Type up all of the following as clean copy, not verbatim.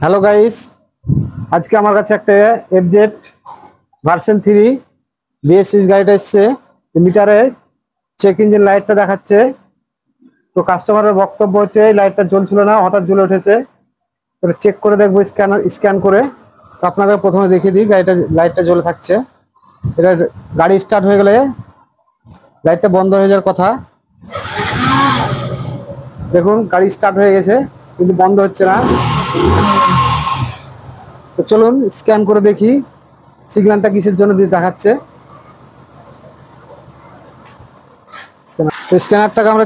Hello guys, আজকে আমার কাছে একটা এফজেড ভার্সন 3 বিএস6 গাড়িটা এসছে। মিটারের চেক ইঞ্জিন লাইটটা দেখাচ্ছে। তো কাস্টমারের বক্তব্য হচ্ছে এই লাইটটা জ্বলছিল না, হঠাৎ জ্বলে উঠেছে। এটা চেক করে দেখবো স্ক্যান করে। তো আপনাদের প্রথমে দেখিয়ে দিই, লাইটটা জ্বলে থাকছে। এটা গাড়ি স্টার্ট হয়ে গেলে লাইটটা বন্ধ হয়ে যাওয়ার কথা। দেখুন গাড়ি স্টার্ট হয়ে গেছে কিন্তু বন্ধ হচ্ছে না। তো চলুন স্ক্যান করে দেখি সিগন্যালটা কিসের জন্য দিয়ে দেখাচ্ছে। তো স্ক্যানারটাকে আমরা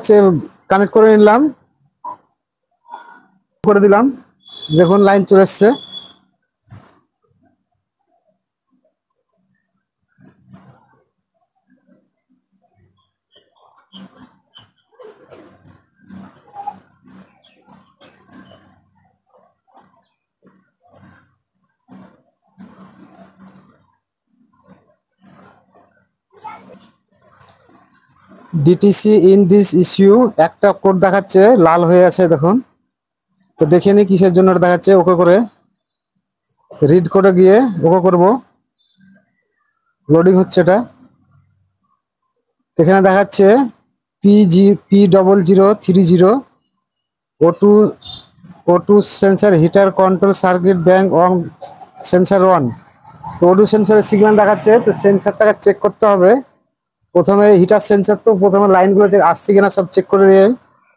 কানেক্ট করে নিলাম, করে দিলাম। দেখুন লাইন চলে এসছে। ডিটিসি ইন দিস ইস্যু একটা কোড দেখাচ্ছে, লাল হয়ে আছে দেখুন। তো দেখে নি কিসের জন্য এটা দেখাচ্ছে। ওকে করে রিড করে গিয়ে ওকে করব। লোডিং হচ্ছে এটা। এখানে দেখাচ্ছে P0030 O2 sensor heater control circuit bank on sensor 1। তো O2 সেন্সারের সিগন্যাল দেখাচ্ছে। তো সেন্সারটাকে চেক করতে হবে। প্রথমে হিটার সেন্সার, তো প্রথমে লাইনগুলো আসছে কিনা সব চেক করে দিয়ে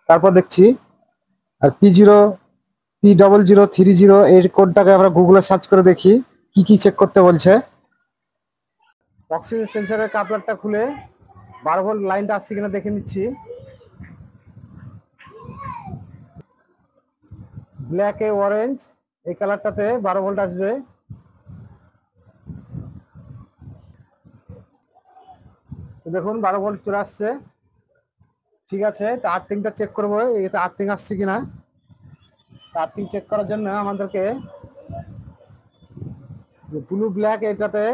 তারপর দেখছি। আর P0030 এর কোডটাকে আমরা গুগলে সার্চ করে দেখি কি কি চেক করতে বলছে। অক্সিজেন সেন্সারের কাপলারটা খুলে 12 ভোল্ট লাইনটা আসছে কিনা দেখে নিচ্ছি। ব্ল্যাক এ অরেঞ্জ এই কালারটাতে 12 ভোল্ট আসবে। দেখুন 12 ভোল্ট চলে আসছে, ঠিক আছে। তো আর্থিংটা চেক করবো, এতে আর্থিং আসছে কিনা। আর্থিং চেক করার জন্য আমাদেরকে ব্লু ব্ল্যাক এটাতে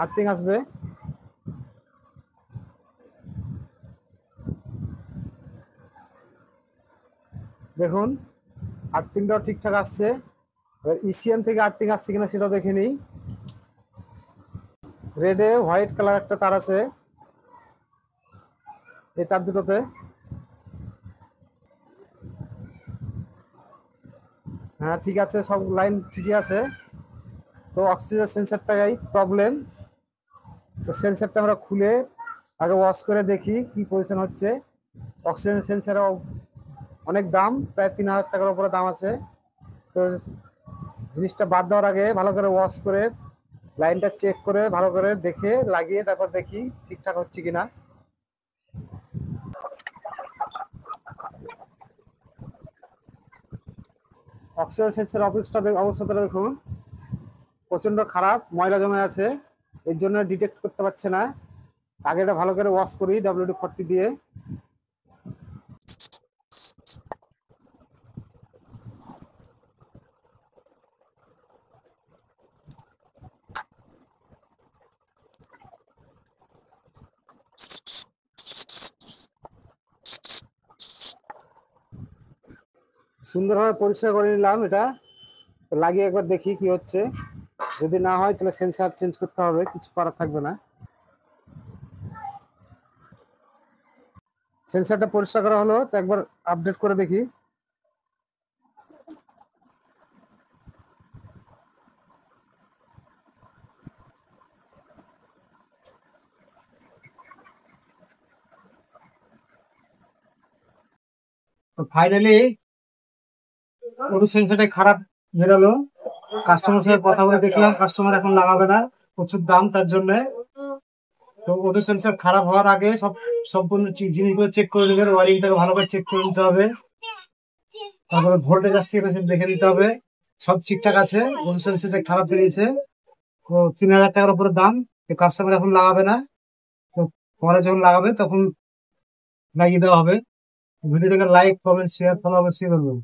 আর্থিং আসবে। দেখুন আর্থিংটাও ঠিকঠাক আসছে। এবার ইসিএম থেকে আর্থিং আসছে কিনা সেটাও দেখে নিই। রেডে হোয়াইট কালার একটা তার আছে এই তার দুটোতে। হ্যাঁ ঠিক আছে, সব লাইন ঠিকই আছে। তো অক্সিজেন সেন্সারটাই প্রবলেম। তো সেন্সারটা আমরা খুলে আগে ওয়াশ করে দেখি কি পজিশন হচ্ছে। অক্সিজেন সেন্সারও অনেক দাম, প্রায় 3000 টাকার উপরে দাম আছে। তো জিনিসটা বাদ দেওয়ার আগে ভালো করে ওয়াশ করে লাইনটা চেক করে ভালো করে দেখে লাগিয়ে তারপর দেখি ঠিকঠাক হচ্ছে কিনা। অক্সিজেন সেন্সার অবস্থাটা দেখুন, প্রচন্ড খারাপ, ময়লা জমে আছে, এর জন্য ডিটেক্ট করতে পারছে না। আগে এটা ভালো করে ওয়াশ করি WD-40 দিয়ে। সুন্দরভাবে পরিষ্কার করে নিলাম এটা। লাগিয়ে একবার দেখি কি হচ্ছে। যদি না হয় তাহলে সেন্সার চেঞ্জ করতে হবে, কিছু করার থাকবে না। সেন্সারটা পরিষ্কার করা হলো, তো একবার আপডেট করে দেখি। তো ফাইনালি ওর সেন্সারটা খারাপ বেরোলো। কাস্টমার সাথে কথা বলে দেখলাম কাস্টমার এখন লাগাবে না, প্রচুর দাম তার জন্য। তো ওদের সেন্সার খারাপ হওয়ার আগে সম্পূর্ণ জিনিসগুলো চেক করে নেবেন, ওয়ারিংটাকে ভালো করে চেক করে নিতে হবে। তারপরে ভোল্টেজ আসছে কিনা সেটা দেখে নিতে হবে। সব ঠিকঠাক আছে, ওদের সেন্সারটা খারাপ বেরিয়েছে। তো 3000 টাকার উপরে দাম। কাস্টমার এখন লাগাবে না, তো পরে যখন লাগাবে তখন লাগিয়ে দেওয়া হবে। ভিডিওটাকে লাইক কমেন্ট শেয়ার ফলো অবশ্যই করবেন।